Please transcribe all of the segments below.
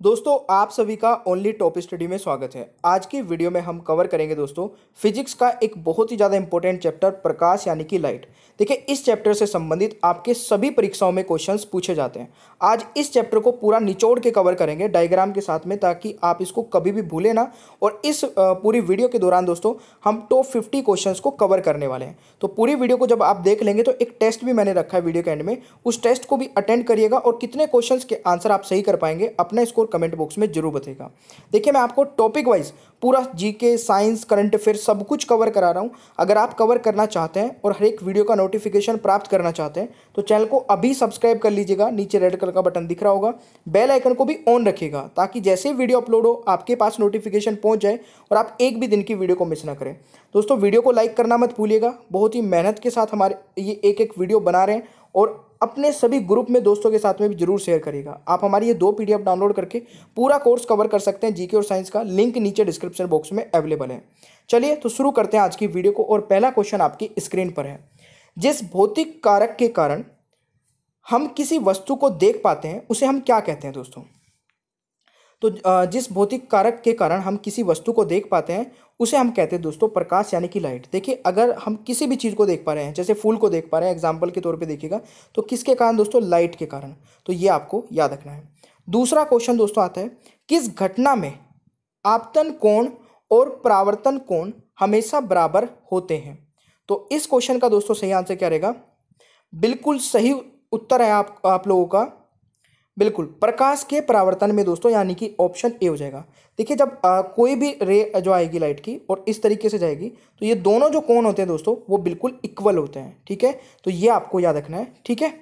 दोस्तों आप सभी का ओनली टॉप स्टडी में स्वागत है। आज की वीडियो में हम कवर करेंगे दोस्तों फिजिक्स का एक बहुत ही ज़्यादा इंपॉर्टेंट चैप्टर प्रकाश यानी कि लाइट। देखिए इस चैप्टर से संबंधित आपके सभी परीक्षाओं में क्वेश्चंस पूछे जाते हैं। आज इस चैप्टर को पूरा निचोड़ के कवर करेंगे डायग्राम के साथ में, ताकि आप इसको कभी भी भूलें ना। और इस पूरी वीडियो के दौरान दोस्तों हम टॉप 50 क्वेश्चंस को कवर करने वाले हैं। तो पूरी वीडियो को जब आप देख लेंगे तो एक टेस्ट भी मैंने रखा है वीडियो के एंड में, उस टेस्ट को भी अटेंड करिएगा और कितने क्वेश्चंस के आंसर आप सही कर पाएंगे अपना स्कोर कमेंट बॉक्स में जरूर बताइएगा। देखिए मैं आपको टॉपिक वाइज पूरा जीके, साइंस, करंट अफेयर सब कुछ कवर करा रहा हूं। अगर आप कवर करना चाहते हैं और हर एक वीडियो का नोटिफिकेशन प्राप्त करना चाहते हैं तो चैनल को अभी सब्सक्राइब कर लीजिएगा। नीचे रेड कलर का बटन दिख रहा होगा, बेल आइकन को भी ऑन रखिएगा ताकि जैसे ही वीडियो अपलोड हो आपके पास नोटिफिकेशन पहुंच जाए और आप एक भी दिन की वीडियो को मिस ना करें। दोस्तों वीडियो को लाइक करना मत भूलिएगा। बहुत ही मेहनत के साथ हमारे ये एक एक वीडियो बना रहे हैं और अपने सभी ग्रुप में दोस्तों के साथ में भी जरूर शेयर करिएगा। आप हमारी ये 2 पीडीएफ डाउनलोड करके पूरा कोर्स कवर कर सकते हैं। जीके और साइंस का लिंक नीचे डिस्क्रिप्शन बॉक्स में अवेलेबल है। चलिए तो शुरू करते हैं आज की वीडियो को। और पहला क्वेश्चन आपकी स्क्रीन पर है। जिस भौतिक कारक के कारण हम किसी वस्तु को देख पाते हैं उसे हम क्या कहते हैं दोस्तों? तो जिस भौतिक कारक के कारण हम किसी वस्तु को देख पाते हैं उसे हम कहते हैं दोस्तों प्रकाश यानी कि लाइट। देखिए अगर हम किसी भी चीज़ को देख पा रहे हैं, जैसे फूल को देख पा रहे हैं एग्जाम्पल के तौर पे देखिएगा, तो किसके कारण दोस्तों? लाइट के कारण। तो ये आपको याद रखना है। दूसरा क्वेश्चन दोस्तों आता है, किस घटना में आपतन कोण और परावर्तन कोण हमेशा बराबर होते हैं? तो इस क्वेश्चन का दोस्तों सही आंसर क्या रहेगा? बिल्कुल सही उत्तर है आप लोगों का, बिल्कुल प्रकाश के परावर्तन में दोस्तों, यानी कि ऑप्शन ए हो जाएगा। देखिए जब कोई भी रे जो आएगी लाइट की और इस तरीके से जाएगी तो ये दोनों जो कोण होते हैं दोस्तों वो बिल्कुल इक्वल होते हैं। ठीक है, तो ये आपको याद रखना है। ठीक है,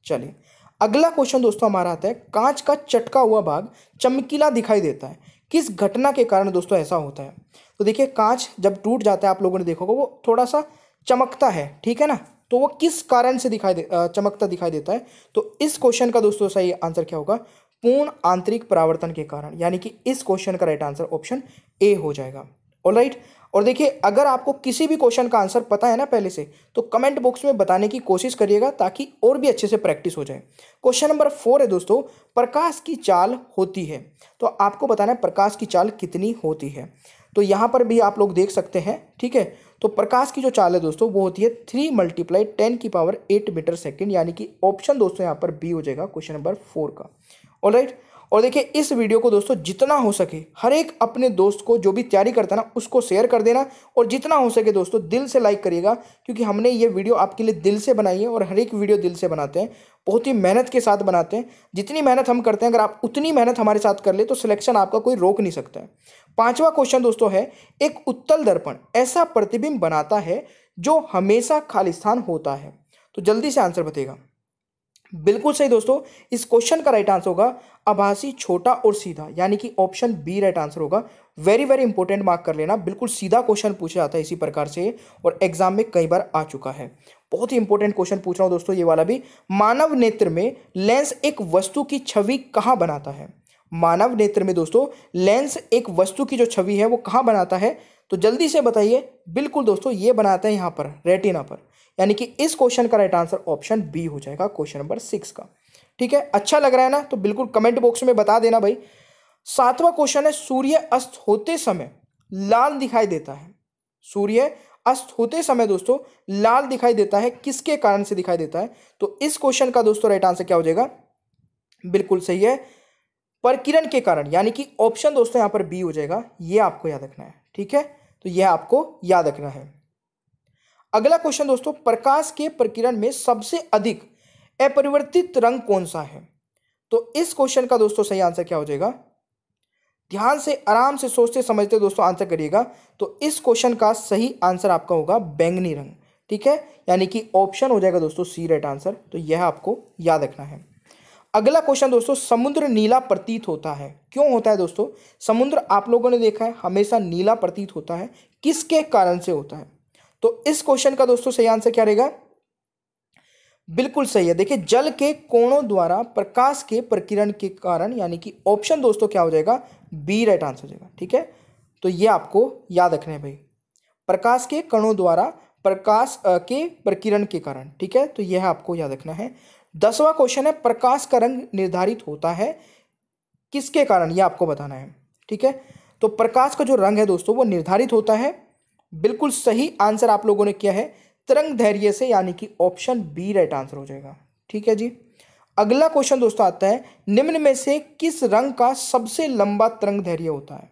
चलिए अगला क्वेश्चन दोस्तों हमारा आता है, कांच का चटका हुआ भाग चमकीला दिखाई देता है, किस घटना के कारण दोस्तों ऐसा होता है? तो देखिए कांच जब टूट जाता है आप लोगों ने देखा होगा वो थोड़ा सा चमकता है, ठीक है ना, तो वो किस कारण से चमकता दिखाई देता है? तो इस क्वेश्चन का दोस्तों सही आंसर क्या होगा? पूर्ण आंतरिक परावर्तन के कारण, यानी कि इस क्वेश्चन का राइट आंसर ऑप्शन ए हो जाएगा। ऑलराइट, और देखिए अगर आपको किसी भी क्वेश्चन का आंसर पता है ना पहले से, तो कमेंट बॉक्स में बताने की कोशिश करिएगा ताकि और भी अच्छे से प्रैक्टिस हो जाए। क्वेश्चन नंबर 4 है दोस्तों, प्रकाश की चाल होती है, तो आपको बताना है प्रकाश की चाल कितनी होती है। तो यहाँ पर भी आप लोग देख सकते हैं। ठीक है, तो प्रकाश की जो चाल है दोस्तों वो होती है 3 × 10⁸ मीटर सेकेंड, यानी कि ऑप्शन दोस्तों यहाँ पर बी हो जाएगा क्वेश्चन नंबर 4 का। ऑलराइट, और देखिए इस वीडियो को दोस्तों जितना हो सके हर एक अपने दोस्त को जो भी तैयारी करता है ना उसको शेयर कर देना, और जितना हो सके दोस्तों दिल से लाइक करिएगा, क्योंकि हमने ये वीडियो आपके लिए दिल से बनाई है और हर एक वीडियो दिल से बनाते हैं, बहुत ही मेहनत के साथ बनाते हैं। जितनी मेहनत हम करते हैं अगर आप उतनी मेहनत हमारे साथ कर ले तो सिलेक्शन आपका कोई रोक नहीं सकता है। 5वां क्वेश्चन दोस्तों है, एक उत्तल दर्पण ऐसा प्रतिबिंब बनाता है जो हमेशा खालिस्तान होता है। तो जल्दी से आंसर बताइएगा। बिल्कुल सही दोस्तों, इस क्वेश्चन का राइट आंसर होगा आभासी, छोटा और सीधा, यानी कि ऑप्शन बी राइट आंसर होगा। वेरी वेरी इंपॉर्टेंट, मार्क कर लेना, बिल्कुल सीधा क्वेश्चन पूछा जाता है इसी प्रकार से और एग्जाम में कई बार आ चुका है। बहुत ही इंपॉर्टेंट क्वेश्चन पूछ रहा हूं दोस्तों ये वाला भी। मानव नेत्र में लेंस एक वस्तु की छवि कहां बनाता है? मानव नेत्र में दोस्तों लेंस एक वस्तु की जो छवि है वो कहां बनाता है? तो जल्दी से बताइए। बिल्कुल दोस्तों ये बनाता है यहां पर रेटिना पर, यानी कि इस क्वेश्चन का राइट आंसर ऑप्शन बी हो जाएगा क्वेश्चन नंबर 6 का। ठीक है, अच्छा लग रहा है ना? तो बिल्कुल कमेंट बॉक्स में बता देना भाई। 7वां क्वेश्चन है, सूर्य अस्त होते समय लाल दिखाई देता है। सूर्य अस्त होते समय दोस्तों लाल दिखाई देता है, किसके कारण से दिखाई देता है? तो इस क्वेश्चन का दोस्तों राइट आंसर क्या हो जाएगा? बिल्कुल सही है, प्रकिरण के कारण, यानी कि ऑप्शन दोस्तों यहां पर बी हो जाएगा। यह आपको याद रखना है। ठीक है, तो यह आपको याद रखना है। अगला क्वेश्चन दोस्तों, प्रकाश के प्रकिरण में सबसे अधिक अपरिवर्तित रंग कौन सा है? तो इस क्वेश्चन का दोस्तों सही आंसर क्या हो जाएगा? ध्यान से आराम से सोचते समझते दोस्तों आंसर करिएगा। तो इस क्वेश्चन का सही आंसर आपका होगा बैंगनी रंग। ठीक है, यानी कि ऑप्शन हो जाएगा दोस्तों सी राइट आंसर। तो यह आपको याद रखना है। अगला क्वेश्चन दोस्तों, समुद्र नीला प्रतीत होता है, क्यों होता है दोस्तों? समुद्र आप लोगों ने देखा है हमेशा नीला प्रतीत होता है, किसके कारण से होता है? तो इस क्वेश्चन का दोस्तों सही आंसर क्या रहेगा? बिल्कुल सही है। देखिए जल के कोणों द्वारा प्रकाश के प्रकिरण के कारण, यानी कि ऑप्शन दोस्तों क्या हो जाएगा? बी राइट आंसर हो जाएगा। ठीक है, तो ये आपको याद रखना है भाई, प्रकाश के कणों द्वारा प्रकाश के प्रकिरण के कारण। ठीक है, तो यह आपको याद रखना है। 10वां क्वेश्चन है, प्रकाश का रंग निर्धारित होता है किसके कारण, ये आपको बताना है। ठीक है, तो प्रकाश का जो रंग है दोस्तों वो निर्धारित होता है, बिल्कुल सही आंसर आप लोगों ने किया है, तरंग दैर्घ्य से, यानी कि ऑप्शन बी राइट आंसर हो जाएगा। ठीक है जी। अगला क्वेश्चन दोस्तों आता है, निम्न में से किस रंग का सबसे लंबा तरंग दैर्घ्य होता है।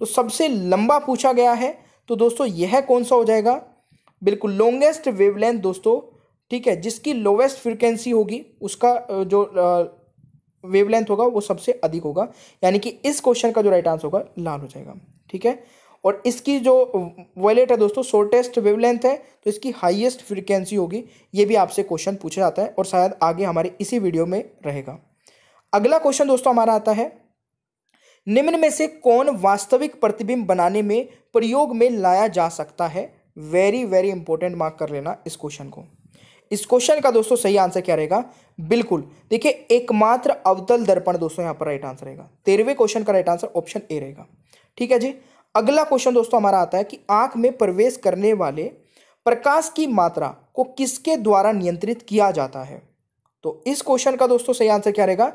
तो सबसे लंबा पूछा गया है, तो दोस्तों यह कौन सा हो जाएगा, बिल्कुल लॉन्गेस्ट वेवलेंथ दोस्तों। ठीक है, जिसकी लोवेस्ट फ्रीक्वेंसी होगी उसका जो वेवलेंथ होगा वो सबसे अधिक होगा, यानी कि इस क्वेश्चन का जो राइट आंसर होगा लाल हो जाएगा। ठीक है, और इसकी जो वॉयलेट है दोस्तों शॉर्टेस्ट वेवलेंथ है, तो इसकी हाईएस्ट फ्रीक्वेंसी होगी। ये भी आपसे क्वेश्चन पूछा जाता है और शायद आगे हमारे इसी वीडियो में रहेगा। अगला क्वेश्चन दोस्तों हमारा आता है, निम्न में से कौन वास्तविक प्रतिबिंब बनाने में प्रयोग में लाया जा सकता है। वेरी वेरी इंपॉर्टेंट, मार्क कर लेना इस क्वेश्चन को। इस क्वेश्चन का दोस्तों सही आंसर क्या रहेगा, बिल्कुल देखिए एकमात्र अवतल दर्पण दोस्तों यहां पर राइट आंसर रहेगा। 13वें क्वेश्चन का राइट आंसर ऑप्शन ए रहेगा। ठीक है जी। अगला क्वेश्चन दोस्तों हमारा आता है कि आंख में प्रवेश करने वाले प्रकाश की मात्रा को किसके द्वारा नियंत्रित किया जाता है। तो इस क्वेश्चन का दोस्तों सही आंसर क्या रहेगा,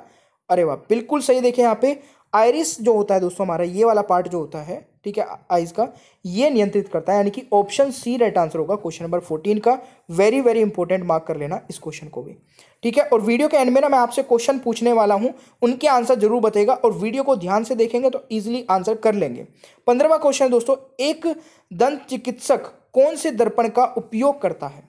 अरे वाह बिल्कुल सही। देखिए यहाँ पे आइरिस जो होता है दोस्तों हमारा, ये वाला पार्ट जो होता है, ठीक है, आइज का, ये नियंत्रित करता है, यानी कि ऑप्शन सी राइट आंसर होगा क्वेश्चन नंबर 14 का। वेरी वेरी इंपॉर्टेंट, मार्क कर लेना इस क्वेश्चन को भी। ठीक है, और वीडियो के एंड में ना मैं आपसे क्वेश्चन पूछने वाला हूं, उनके आंसर जरूर बताएगा, और वीडियो को ध्यान से देखेंगे तो इजीली आंसर कर लेंगे। 15वां क्वेश्चन दोस्तों, एक दंत चिकित्सक कौन से दर्पण का उपयोग करता है।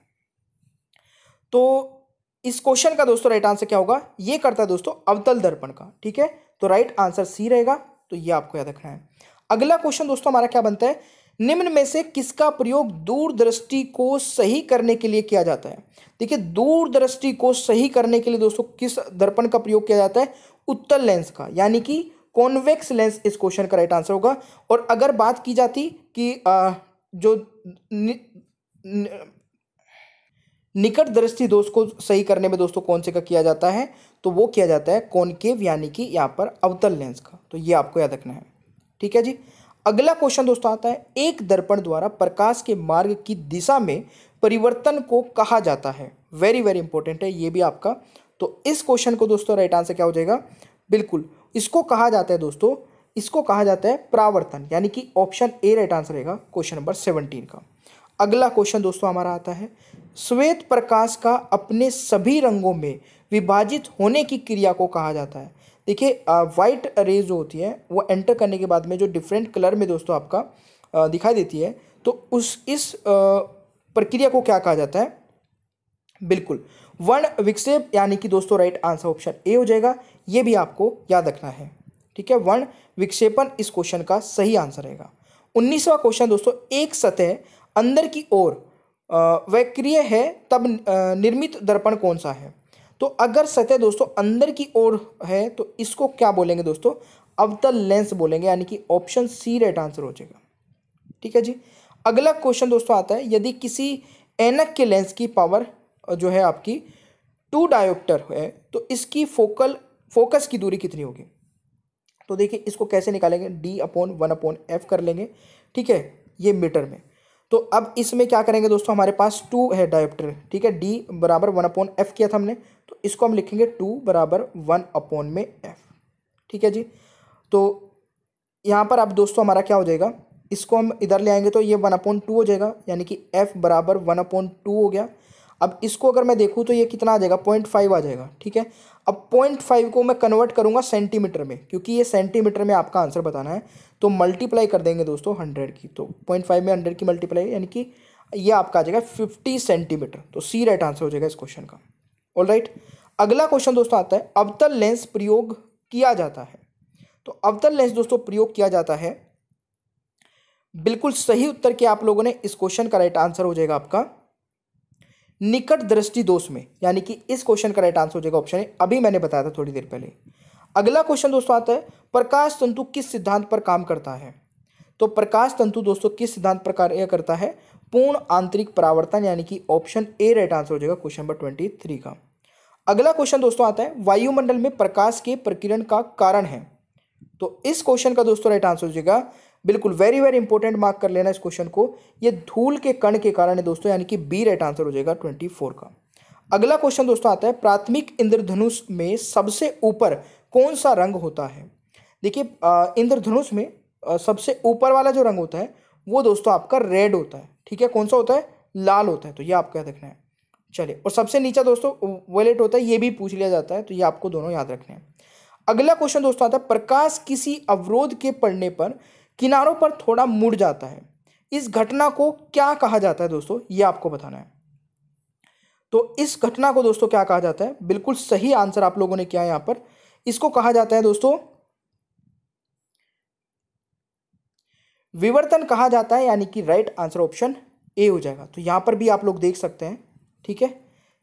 तो इस क्वेश्चन का दोस्तों राइट आंसर क्या होगा, ये करता है दोस्तों अवतल दर्पण का। ठीक है, तो राइट आंसर सी रहेगा, तो ये आपको याद रखना है। अगला क्वेश्चन दोस्तों हमारा क्या बनता है, निम्न में से किसका प्रयोग दूरदृष्टि को सही करने के लिए किया जाता है। देखिए दूरदृष्टि को सही करने के लिए दोस्तों किस दर्पण का प्रयोग किया जाता है, उत्तल लेंस का, यानी कि कॉन्वेक्स लेंस इस क्वेश्चन का राइट आंसर होगा। और अगर बात की जाती कि जो निकट दृष्टि दोष को सही करने में दोस्तों कौन से का किया जाता है, तो वो किया जाता है कॉनकेव, यानी कि यहाँ पर अवतल लेंस का। तो ये आपको याद रखना है। ठीक है जी। अगला क्वेश्चन दोस्तों आता है, एक दर्पण द्वारा प्रकाश के मार्ग की दिशा में परिवर्तन को कहा जाता है। वेरी वेरी इंपॉर्टेंट है ये भी आपका। तो इस क्वेश्चन को दोस्तों राइट आंसर क्या हो जाएगा, बिल्कुल इसको कहा जाता है दोस्तों, इसको कहा जाता है परावर्तन, यानी कि ऑप्शन ए राइट आंसर रहेगा क्वेश्चन नंबर 17 का। अगला क्वेश्चन दोस्तों हमारा आता है, श्वेत प्रकाश का अपने सभी रंगों में विभाजित होने की क्रिया को कहा जाता है। देखिए वाइट रेज जो होती है वो एंटर करने के बाद में जो डिफरेंट कलर में दोस्तों आपका दिखाई देती है, तो इस प्रक्रिया को क्या कहा जाता है, बिल्कुल वर्ण विक्षेप, यानी कि दोस्तों राइट आंसर ऑप्शन ए हो जाएगा। ये भी आपको याद रखना है। ठीक है, वर्ण विक्षेपण इस क्वेश्चन का सही आंसर रहेगा। 19वां क्वेश्चन दोस्तों, एक सतह अंदर की ओर वक्रीय है तब निर्मित दर्पण कौन सा है। तो अगर सतह दोस्तों अंदर की ओर है तो इसको क्या बोलेंगे दोस्तों, अवतल लेंस बोलेंगे, यानी कि ऑप्शन सी राइट आंसर हो जाएगा। ठीक है जी। अगला क्वेश्चन दोस्तों आता है, यदि किसी ऐनक के लेंस की पावर जो है आपकी 2 डायोप्टर है, तो इसकी फोकस की दूरी कितनी होगी। तो देखिए इसको कैसे निकालेंगे, D/1/f कर लेंगे। ठीक है, ये मीटर में। तो अब इसमें क्या करेंगे दोस्तों, हमारे पास 2 है डायोप्टर। ठीक है, D बराबर 1/f किया था हमने, तो इसको हम लिखेंगे 2 बराबर 1/f। ठीक है जी। तो यहाँ पर अब दोस्तों हमारा क्या हो जाएगा, इसको हम इधर ले आएंगे तो ये 1/2 हो जाएगा, यानी कि f बराबर 1/2 हो गया। अब इसको अगर मैं देखूँ तो ये कितना आ जाएगा, 0.5 आ जाएगा। ठीक है, अब 0.5 को मैं कन्वर्ट करूँगा सेंटीमीटर में, क्योंकि ये सेंटीमीटर में आपका आंसर बताना है, तो मल्टीप्लाई कर देंगे दोस्तों 100 की। तो 0.5 में 100 की मल्टीप्लाई, यानी कि ये आपका आ जाएगा 50 सेंटीमीटर। तो सी राइट आंसर हो जाएगा इस क्वेश्चन का। All right. अगला क्वेश्चन दोस्तों आता है, अवतल लेंस प्रयोग किया जाता है। तो अवतल लेंस दोस्तों प्रयोग किया जाता है, बिल्कुल सही उत्तर किया आप लोगों ने। इस क्वेश्चन का राइट आंसर हो जाएगा आपका निकट दृष्टि दोष में, यानी कि इस क्वेश्चन का राइट आंसर हो जाएगा ऑप्शन ए। अभी मैंने बताया था थोड़ी देर पहले। अगला क्वेश्चन दोस्तों आता है, प्रकाश तंतु किस सिद्धांत पर काम करता है। तो प्रकाश तंतु दोस्तों किस सिद्धांत पर कार्य करता है, पूर्ण आंतरिक परावर्तन, यानी कि ऑप्शन ए राइट आंसर हो जाएगा क्वेश्चन नंबर 23 का। अगला क्वेश्चन दोस्तों आता है, वायुमंडल में प्रकाश के प्रकीर्णन का कारण है। तो इस क्वेश्चन का दोस्तों राइट आंसर हो जाएगा, बिल्कुल वेरी वेरी इंपॉर्टेंट, मार्क कर लेना इस क्वेश्चन को, ये धूल के कण के कारण है दोस्तों, यानी कि बी राइट आंसर हो जाएगा 24 का। अगला क्वेश्चन दोस्तों आता है, प्राथमिक इंद्रधनुष में सबसे ऊपर कौन सा रंग होता है? देखिए इंद्रधनुष में सबसे ऊपर वाला जो रंग होता है वो दोस्तों आपका रेड होता है, ठीक है। कौन सा होता है? लाल होता है, तो ये आपको याद रखना है। चलिए, और सबसे नीचा दोस्तों वोलेट होता है, ये भी पूछ लिया जाता है, तो ये आपको दोनों याद रखने हैं। अगला क्वेश्चन दोस्तों आता है, प्रकाश किसी अवरोध के पड़ने पर किनारों पर थोड़ा मुड़ जाता है, इस घटना को क्या कहा जाता है दोस्तों? ये आपको बताना है। तो इस घटना को दोस्तों क्या कहा जाता है? बिल्कुल सही आंसर आप लोगों ने किया यहां पर। इसको कहा जाता है दोस्तों विवर्तन कहा जाता है, यानी कि राइट आंसर ऑप्शन ए हो जाएगा। तो यहां पर भी आप लोग देख सकते हैं, ठीक है।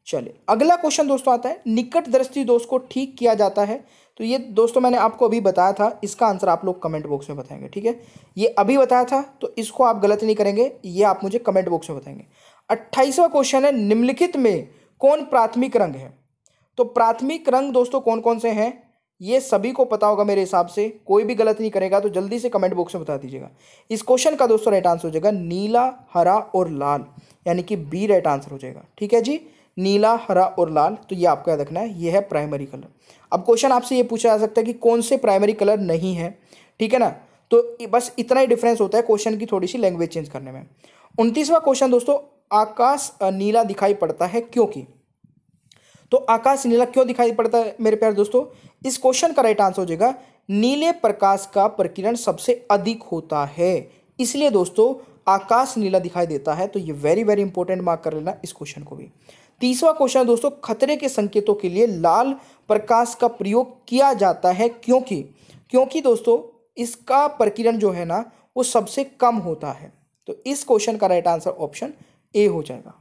चलिए, अगला क्वेश्चन दोस्तों आता है, निकट दृष्टि दोष को ठीक किया जाता है। तो ये दोस्तों मैंने आपको अभी बताया था, इसका आंसर आप लोग कमेंट बॉक्स में बताएंगे, ठीक है। ये अभी बताया था, तो इसको आप गलत नहीं करेंगे, ये आप मुझे कमेंट बॉक्स में बताएंगे। 28वां क्वेश्चन है, निम्नलिखित में कौन प्राथमिक रंग है? तो प्राथमिक रंग दोस्तों कौन कौन से हैं? ये सभी को पता होगा मेरे हिसाब से, कोई भी गलत नहीं करेगा, तो जल्दी से कमेंट बॉक्स में बता दीजिएगा। इस क्वेश्चन का दोस्तों राइट आंसर हो जाएगा नीला, हरा और लाल, यानी कि बी राइट आंसर हो जाएगा, ठीक है जी। नीला, हरा और लाल, तो ये आपको याद रखना है, ये है प्राइमरी कलर। अब क्वेश्चन आपसे ये पूछा जा सकता है कि कौन से प्राइमरी कलर नहीं है, ठीक है ना। तो बस इतना ही डिफरेंस होता है क्वेश्चन की थोड़ी सी लैंग्वेज चेंज करने में। 29वां क्वेश्चन दोस्तों, आकाश नीला दिखाई पड़ता है क्योंकि? तो आकाश नीला क्यों दिखाई पड़ता है मेरे प्यारे दोस्तों? इस क्वेश्चन का राइट आंसर हो जाएगा नीले प्रकाश का प्रकीर्णन सबसे अधिक होता है, इसलिए दोस्तों आकाश नीला दिखाई देता है। तो ये वेरी वेरी इंपॉर्टेंट, मार्क कर लेना इस क्वेश्चन को भी। 30वां क्वेश्चन दोस्तों, खतरे के संकेतों के लिए लाल प्रकाश का प्रयोग किया जाता है क्योंकि? क्योंकि दोस्तों इसका प्रकीर्णन जो है ना वो सबसे कम होता है। तो इस क्वेश्चन का राइट आंसर ऑप्शन ए हो जाएगा।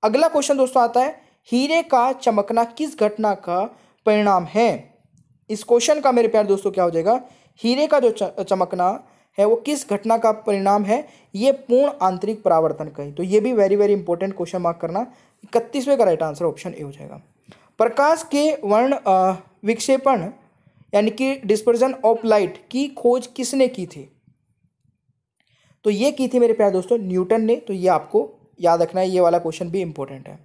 अगला क्वेश्चन दोस्तों आता है, हीरे का चमकना किस घटना का परिणाम है? इस क्वेश्चन का मेरे प्यारे दोस्तों क्या हो जाएगा? हीरे का जो चमकना है वो किस घटना का परिणाम है? ये पूर्ण आंतरिक परावर्तन का ही। तो ये भी very very important question, mark करना। 31वें का राइट आंसर ऑप्शन ए हो जाएगा। प्रकाश के वर्ण विक्षेपण यानी कि डिस्पर्जन ऑफ लाइट की खोज किसने की थी? तो ये की थी मेरे प्यारे दोस्तों न्यूटन ने। तो ये आपको याद रखना है, ये वाला क्वेश्चन भी इंपॉर्टेंट है।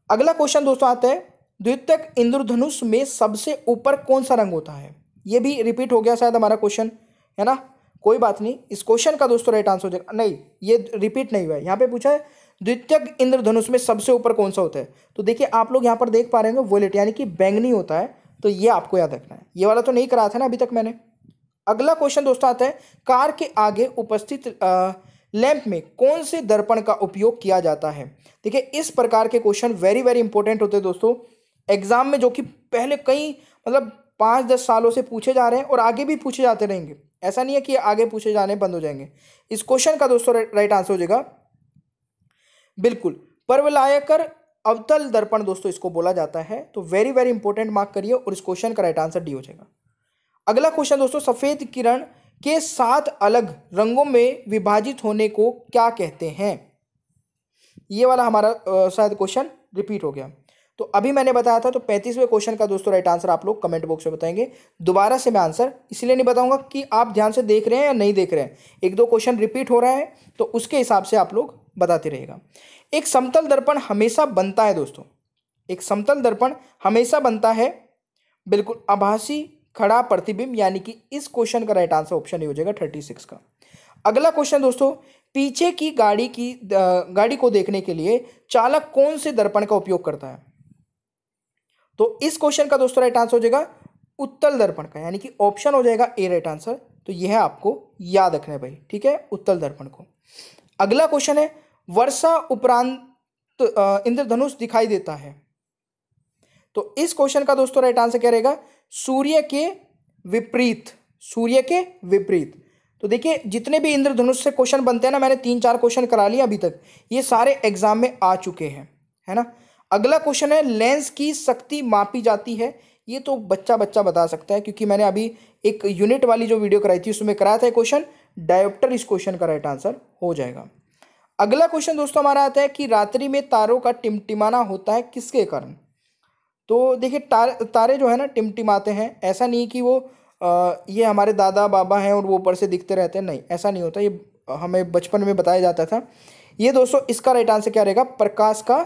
अगला क्वेश्चन दोस्तों आता है, द्वितीयक इंद्रधनुष में सबसे ऊपर कौन सा रंग होता है? ये भी रिपीट हो गया शायद हमारा क्वेश्चन, है ना। कोई बात नहीं, इस क्वेश्चन का दोस्तों राइट आंसर हो जाएगा, नहीं ये रिपीट नहीं हुआ है। यहाँ पे पूछा है द्वितीयक इंद्रधनुष में सबसे ऊपर कौन सा होता है? तो देखिए आप लोग यहाँ पर देख पा रहे हैं वोलेट, यानी कि बैंगनी होता है। तो ये आपको याद रखना है, ये वाला तो नहीं कराया था ना अभी तक मैंने। अगला क्वेश्चन दोस्तों आता है, कार के आगे उपस्थित लैंप में कौन से दर्पण का उपयोग किया जाता है? देखिए इस प्रकार के क्वेश्चन वेरी वेरी इंपॉर्टेंट होते हैं दोस्तों एग्जाम में, जो कि पहले कई मतलब 5-10 सालों से पूछे जा रहे हैं और आगे भी पूछे जाते रहेंगे। ऐसा नहीं है कि आगे पूछे जाने बंद हो जाएंगे। इस क्वेश्चन का दोस्तों राइट आंसर हो जाएगा बिल्कुल परवलयाकर अवतल दर्पण, दोस्तों इसको बोला जाता है। तो वेरी वेरी इंपॉर्टेंट, मार्क करिए, और इस क्वेश्चन का राइट आंसर डी हो जाएगा। अगला क्वेश्चन दोस्तों, सफेद किरण के 7 अलग रंगों में विभाजित होने को क्या कहते हैं? ये वाला हमारा शायद क्वेश्चन रिपीट हो गया। तो अभी मैंने बताया था, तो 35वें क्वेश्चन का दोस्तों राइट आंसर आप लोग कमेंट बॉक्स में बताएंगे। दोबारा से मैं आंसर इसलिए नहीं बताऊंगा कि आप ध्यान से देख रहे हैं या नहीं देख रहे हैं, 1-2 क्वेश्चन रिपीट हो रहा है तो उसके हिसाब से आप लोग बताते रहिएगा। एक समतल दर्पण हमेशा बनता है दोस्तों, एक समतल दर्पण हमेशा बनता है बिल्कुल आभासी खड़ा प्रतिबिंब, यानी कि इस क्वेश्चन का राइट आंसर ऑप्शन हो जाएगा 36 का। अगला क्वेश्चन दोस्तों, पीछे की गाड़ी को देखने के लिए चालक कौन से दर्पण का उपयोग करता है? तो इस क्वेश्चन का दोस्तों राइट आंसर हो जाएगा उत्तल दर्पण का, यानी कि ऑप्शन हो जाएगा ए राइट आंसर। तो यह है आपको याद रखना है भाई, ठीक है, उत्तल दर्पण को। अगला क्वेश्चन है, वर्षा उपरांत इंद्रधनुष दिखाई देता है। तो इस क्वेश्चन का दोस्तों राइट आंसर क्या रहेगा? सूर्य के विपरीत, सूर्य के विपरीत। तो देखिए जितने भी इंद्रधनुष से क्वेश्चन बनते हैं ना, मैंने 3-4 क्वेश्चन करा लिए अभी तक, ये सारे एग्जाम में आ चुके हैं, है ना। अगला क्वेश्चन है, लेंस की शक्ति मापी जाती है। ये तो बच्चा बता सकता है, क्योंकि मैंने अभी एक यूनिट वाली जो वीडियो कराई थी उसमें कराया था क्वेश्चन। डायोप्टर इस क्वेश्चन का राइट आंसर हो जाएगा। अगला क्वेश्चन दोस्तों हमारा आता है कि रात्रि में तारों का टिमटिमाना होता है किसके कारण? तो देखिए तारे जो है ना टिमटिमाते हैं, ऐसा नहीं कि वो ये हमारे दादा बाबा हैं और वो ऊपर से दिखते रहते हैं, नहीं ऐसा नहीं होता, ये हमें बचपन में बताया जाता था। ये दोस्तों इसका राइट आंसर क्या रहेगा? प्रकाश का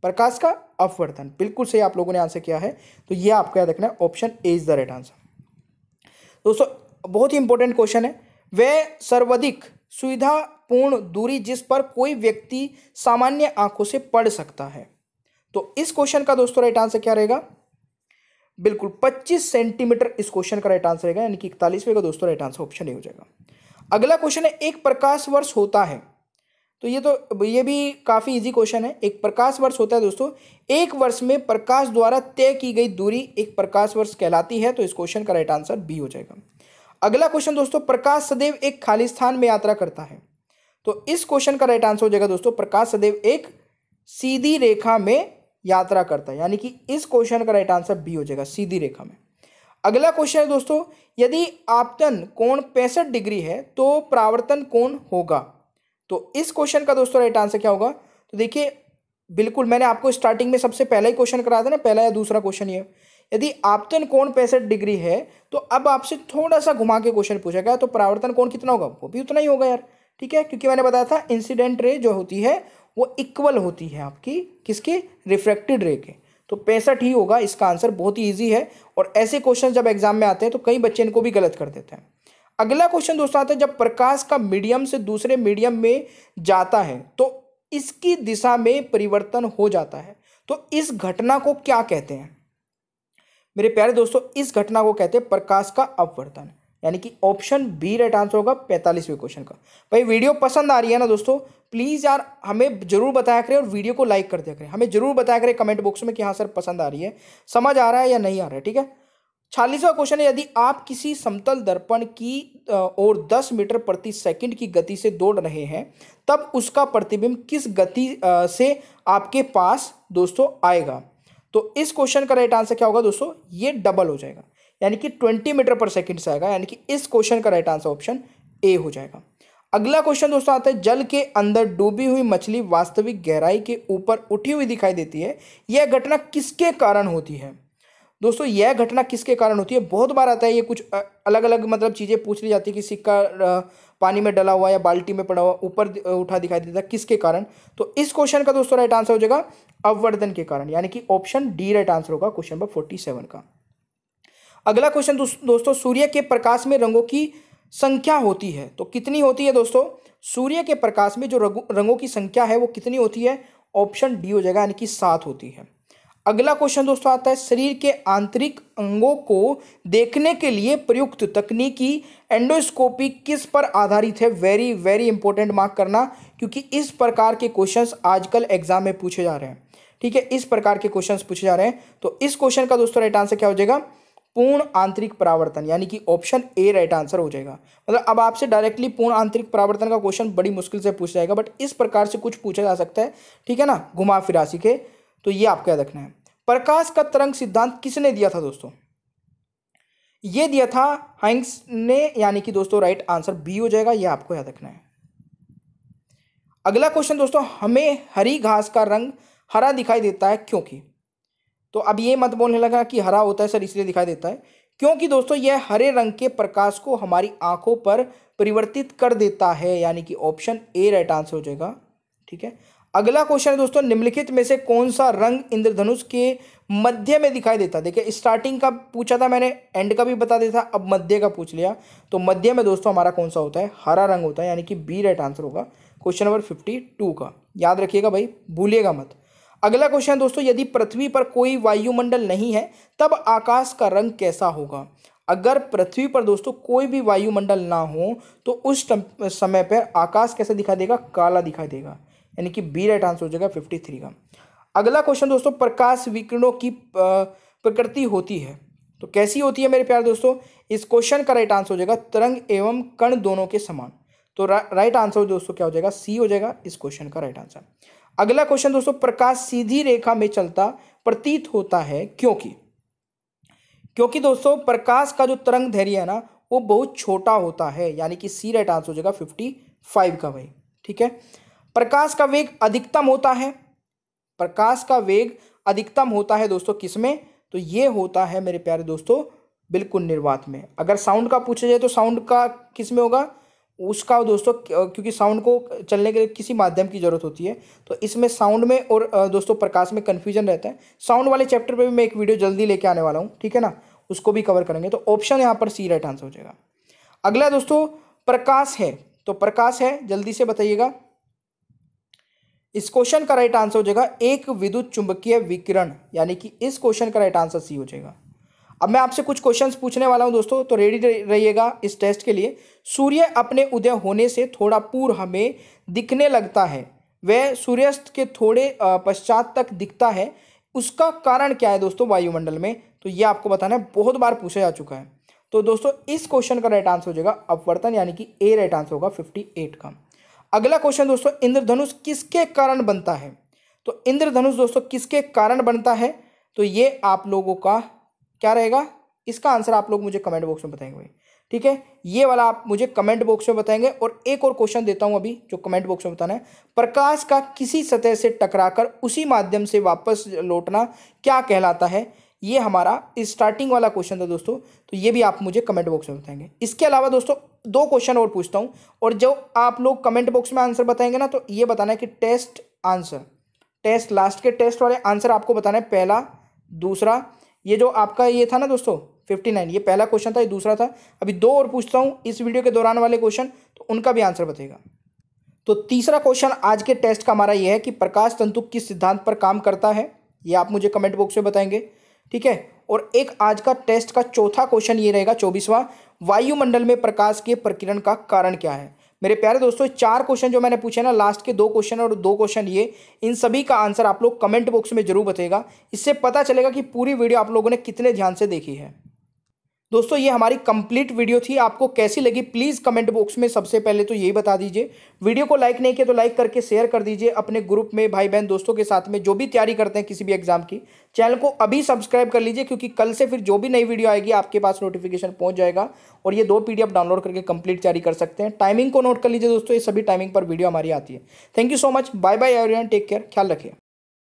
प्रकाश का अपवर्तन, बिल्कुल सही आप लोगों ने आंसर किया है। तो ये आपको याद रखना है, option A is the right answer. दोस्तों बहुत ही इंपॉर्टेंट क्वेश्चन है, वह सर्वाधिक सुविधापूर्ण दूरी जिस पर कोई व्यक्ति सामान्य आंखों से पढ़ सकता है। तो इस क्वेश्चन का दोस्तों राइट आंसर क्या रहेगा? बिल्कुल 25 सेंटीमीटर इस क्वेश्चन का राइट आंसर रहेगा, यानी कि 41वें का दोस्तों राइट आंसर ऑप्शन ए हो जाएगा। अगला क्वेश्चन है, एक प्रकाश वर्ष होता है। तो ये भी काफी इजी क्वेश्चन है। एक प्रकाश वर्ष होता है दोस्तों, एक वर्ष में प्रकाश द्वारा तय की गई दूरी एक प्रकाश वर्ष कहलाती है। तो इस क्वेश्चन का राइट आंसर बी हो जाएगा। अगला क्वेश्चन दोस्तों, प्रकाश सदैव एक खाली स्थान में यात्रा करता है। तो इस क्वेश्चन का राइट आंसर हो जाएगा दोस्तों, प्रकाश सदैव एक सीधी रेखा में यात्रा करता है, यानी कि इस क्वेश्चन का राइट आंसर बी हो जाएगा, सीधी रेखा में। अगला क्वेश्चन है दोस्तों, यदि आपतन कोण 65 डिग्री है तो परावर्तन कोण होगा। तो इस क्वेश्चन का दोस्तों राइट आंसर क्या होगा? तो देखिए, बिल्कुल मैंने आपको स्टार्टिंग में सबसे पहला ही क्वेश्चन कराया था ना, पहला या दूसरा क्वेश्चन ये, यदि आपतन कोण 65 डिग्री है तो अब आपसे थोड़ा सा घुमा के क्वेश्चन पूछा गया, तो परावर्तन कोण कितना होगा? वो भी उतना ही होगा यार, ठीक है, क्योंकि मैंने बताया था इंसिडेंट रे जो होती है वो इक्वल होती है आपकी किसके? रिफ्रैक्टेड रे के। तो 65 ही होगा इसका आंसर। बहुत ही ईजी है, और ऐसे क्वेश्चन जब एग्जाम में आते हैं तो कई बच्चे इनको भी गलत कर देते हैं। अगला क्वेश्चन दोस्तों आता है, जब प्रकाश का मीडियम से दूसरे मीडियम में जाता है तो इसकी दिशा में परिवर्तन हो जाता है। तो इस घटना को क्या कहते हैं मेरे प्यारे दोस्तों? इस घटना को कहते हैं प्रकाश का अपवर्तन, यानी कि ऑप्शन बी राइट आंसर होगा 45वें क्वेश्चन का। भाई वीडियो पसंद आ रही है ना दोस्तों, प्लीज़ यार हमें जरूर बताया करें, और वीडियो को लाइक कर दिया करें। हमें जरूर बताया करें कमेंट बॉक्स में कि हाँ सर पसंद आ रही है, समझ आ रहा है या नहीं आ रहा है, ठीक है। 46वां क्वेश्चन है, यदि आप किसी समतल दर्पण की ओर 10 मीटर प्रति सेकंड की गति से दौड़ रहे हैं, तब उसका प्रतिबिंब किस गति से आपके पास दोस्तों आएगा? तो इस क्वेश्चन का राइट आंसर क्या होगा दोस्तों? ये डबल हो जाएगा, यानी कि 20 मीटर पर सेकंड से आएगा, यानी कि इस क्वेश्चन का राइट आंसर ऑप्शन ए हो जाएगा। अगला क्वेश्चन दोस्तों आता है, जल के अंदर डूबी हुई मछली वास्तविक गहराई के ऊपर उठी हुई दिखाई देती है, यह घटना किसके कारण होती है? दोस्तों यह घटना किसके कारण होती है? बहुत बार आता है ये, कुछ अलग अलग मतलब चीजें पूछ ली जाती है कि सिक्का पानी में डला हुआ या बाल्टी में पड़ा हुआ ऊपर उठा दिखाई देता है, किसके कारण? तो इस क्वेश्चन का दोस्तों राइट आंसर हो जाएगा अववर्धन के कारण, यानी कि ऑप्शन डी राइट आंसर होगा क्वेश्चन नंबर 47 का। अगला क्वेश्चन दोस्तों, सूर्य के प्रकाश में रंगों की संख्या होती है, तो कितनी होती है दोस्तों? सूर्य के प्रकाश में जो रंगों की संख्या है वो कितनी होती है? ऑप्शन डी हो जाएगा, यानी कि 7 होती है। अगला क्वेश्चन दोस्तों आता है, शरीर के आंतरिक अंगों को देखने के लिए प्रयुक्त तकनीकी एंडोस्कोपी किस पर आधारित है? वेरी वेरी इंपॉर्टेंट, मार्क करना, क्योंकि इस प्रकार के क्वेश्चंस आजकल एग्जाम में पूछे जा रहे हैं, ठीक है, इस प्रकार के क्वेश्चंस पूछे जा रहे हैं। तो इस क्वेश्चन का दोस्तों राइट आंसर क्या हो जाएगा? पूर्ण आंतरिक परावर्तन, यानी कि ऑप्शन ए राइट आंसर हो जाएगा। मतलब अब आपसे डायरेक्टली पूर्ण आंतरिक परावर्तन का क्वेश्चन बड़ी मुश्किल से पूछा जाएगा, बट इस प्रकार से कुछ पूछा जा सकता है, ठीक है ना, घुमा फिरासी के। तो ये आपको याद रखना है। प्रकाश का तरंग सिद्धांत किसने दिया था दोस्तों? ये दिया था हाइंस ने, यानी कि दोस्तों राइट आंसर बी हो जाएगा, ये आपको याद रखना है। अगला क्वेश्चन दोस्तों, हमें हरी घास का रंग हरा दिखाई देता है क्योंकि? तो अब ये मत बोलने लगा कि हरा होता है सर इसलिए दिखाई देता है, क्योंकि दोस्तों यह हरे रंग के प्रकाश को हमारी आंखों पर परिवर्तित कर देता है, यानी कि ऑप्शन ए राइट आंसर हो जाएगा, ठीक है। अगला क्वेश्चन है दोस्तों, निम्नलिखित में से कौन सा रंग इंद्रधनुष के मध्य में दिखाई देता है? देखिए स्टार्टिंग का पूछा था मैंने, एंड का भी बता दिया था, अब मध्य का पूछ लिया। तो मध्य में दोस्तों हमारा कौन सा होता है? हरा रंग होता है, यानी कि बी राइट आंसर होगा क्वेश्चन नंबर 52 का। याद रखिएगा भाई, भूलिएगा मत। अगला क्वेश्चन दोस्तों, यदि पृथ्वी पर कोई वायुमंडल नहीं है तब आकाश का रंग कैसा होगा? अगर पृथ्वी पर दोस्तों कोई भी वायुमंडल ना हो तो उस समय पर आकाश कैसा दिखाई देगा? काला दिखाई देगा, यानी कि बी राइट आंसर हो जाएगा 53 का। अगला क्वेश्चन दोस्तों, प्रकाश विकिरणों की प्रकृति होती है तो कैसी होती है मेरे प्यारे दोस्तों? इस क्वेश्चन का राइट आंसर हो जाएगा तरंग एवं कण दोनों के समान। तो राइट आंसर दोस्तों क्या हो जाएगा? सी हो जाएगा इस क्वेश्चन का राइट आंसर। अगला क्वेश्चन दोस्तों, प्रकाश सीधी रेखा में चलता प्रतीत होता है क्योंकि? क्योंकि दोस्तों प्रकाश का जो तरंग दैर्घ्य है ना वो बहुत छोटा होता है, यानी कि सी राइट आंसर हो जाएगा 55 का भाई, ठीक है। प्रकाश का वेग अधिकतम होता है, प्रकाश का वेग अधिकतम होता है दोस्तों किसमें? तो ये होता है मेरे प्यारे दोस्तों बिल्कुल निर्वात में। अगर साउंड का पूछा जाए तो साउंड का किस में होगा? उसका दोस्तों क्योंकि साउंड को चलने के लिए किसी माध्यम की ज़रूरत होती है, तो इसमें साउंड में और दोस्तों प्रकाश में कन्फ्यूजन रहता है। साउंड वाले चैप्टर पे भी मैं एक वीडियो जल्दी लेके आने वाला हूँ, ठीक है ना, उसको भी कवर करेंगे। तो ऑप्शन यहाँ पर सी राइट आंसर हो जाएगा। अगला दोस्तों प्रकाश है, तो प्रकाश है, जल्दी से बताइएगा। इस क्वेश्चन का राइट आंसर हो जाएगा एक विद्युत चुंबकीय विकिरण, यानी कि इस क्वेश्चन का राइट आंसर सी हो जाएगा। अब मैं आपसे कुछ क्वेश्चंस पूछने वाला हूं दोस्तों, तो रेडी रहिएगा इस टेस्ट के लिए। सूर्य अपने उदय होने से थोड़ा पूर्व हमें दिखने लगता है, वह सूर्यास्त के थोड़े पश्चात तक दिखता है, उसका कारण क्या है दोस्तों वायुमंडल में? तो ये आपको बताना है, बहुत बार पूछा जा चुका है। तो दोस्तों इस क्वेश्चन का राइट आंसर हो जाएगा अपवर्तन, यानी कि ए राइट आंसर होगा 58 का। अगला क्वेश्चन दोस्तों, इंद्रधनुष किसके कारण बनता है? तो इंद्रधनुष दोस्तों किसके कारण बनता है? तो ये आप लोगों का क्या रहेगा, इसका आंसर आप लोग मुझे कमेंट बॉक्स में बताएंगे भाई, ठीक है, ये वाला आप मुझे कमेंट बॉक्स में बताएंगे। और एक और क्वेश्चन देता हूं अभी जो कमेंट बॉक्स में बताना है, प्रकाश का किसी सतह से टकराकर उसी माध्यम से वापस लौटना क्या कहलाता है? ये हमारा स्टार्टिंग वाला क्वेश्चन था दोस्तों, तो ये भी आप मुझे कमेंट बॉक्स में बताएंगे। इसके अलावा दोस्तों 2 क्वेश्चन और पूछता हूं, और जो आप लोग कमेंट बॉक्स में आंसर बताएंगे ना, तो ये बताना है कि टेस्ट आंसर, टेस्ट लास्ट के टेस्ट वाले आंसर आपको बताना है, पहला, दूसरा, ये जो आपका ये था ना दोस्तों 59, ये पहला क्वेश्चन था, ये दूसरा था। अभी 2 और पूछता हूँ इस वीडियो के दौरान वाले क्वेश्चन, तो उनका भी आंसर बताएगा। तो तीसरा क्वेश्चन आज के टेस्ट का हमारा ये है कि प्रकाश तंतु किस सिद्धांत पर काम करता है? ये आप मुझे कमेंट बॉक्स में बताएंगे, ठीक है। और एक आज का टेस्ट का चौथा क्वेश्चन ये रहेगा 24वां, वायुमंडल में प्रकाश के प्रकीर्णन का कारण क्या है? मेरे प्यारे दोस्तों 4 क्वेश्चन जो मैंने पूछे ना, लास्ट के 2 क्वेश्चन और 2 क्वेश्चन ये, इन सभी का आंसर आप लोग कमेंट बॉक्स में जरूर बताइएगा। इससे पता चलेगा कि पूरी वीडियो आप लोगों ने कितने ध्यान से देखी है। दोस्तों ये हमारी कंप्लीट वीडियो थी, आपको कैसी लगी प्लीज़ कमेंट बॉक्स में सबसे पहले तो यही बता दीजिए। वीडियो को लाइक नहीं किया तो लाइक करके शेयर कर दीजिए अपने ग्रुप में, भाई बहन दोस्तों के साथ में जो भी तैयारी करते हैं किसी भी एग्जाम की। चैनल को अभी सब्सक्राइब कर लीजिए, क्योंकि कल से फिर जो भी नई वीडियो आएगी आपके पास नोटिफिकेशन पहुंच जाएगा, और ये 2 PDF डाउनलोड करके कंप्लीट तैयारी कर सकते हैं। टाइमिंग को नोट कर लीजिए दोस्तों, ये सभी टाइमिंग पर वीडियो हमारी आती है। Thank you so much, bye bye everyone, take care, ख्याल रखिए।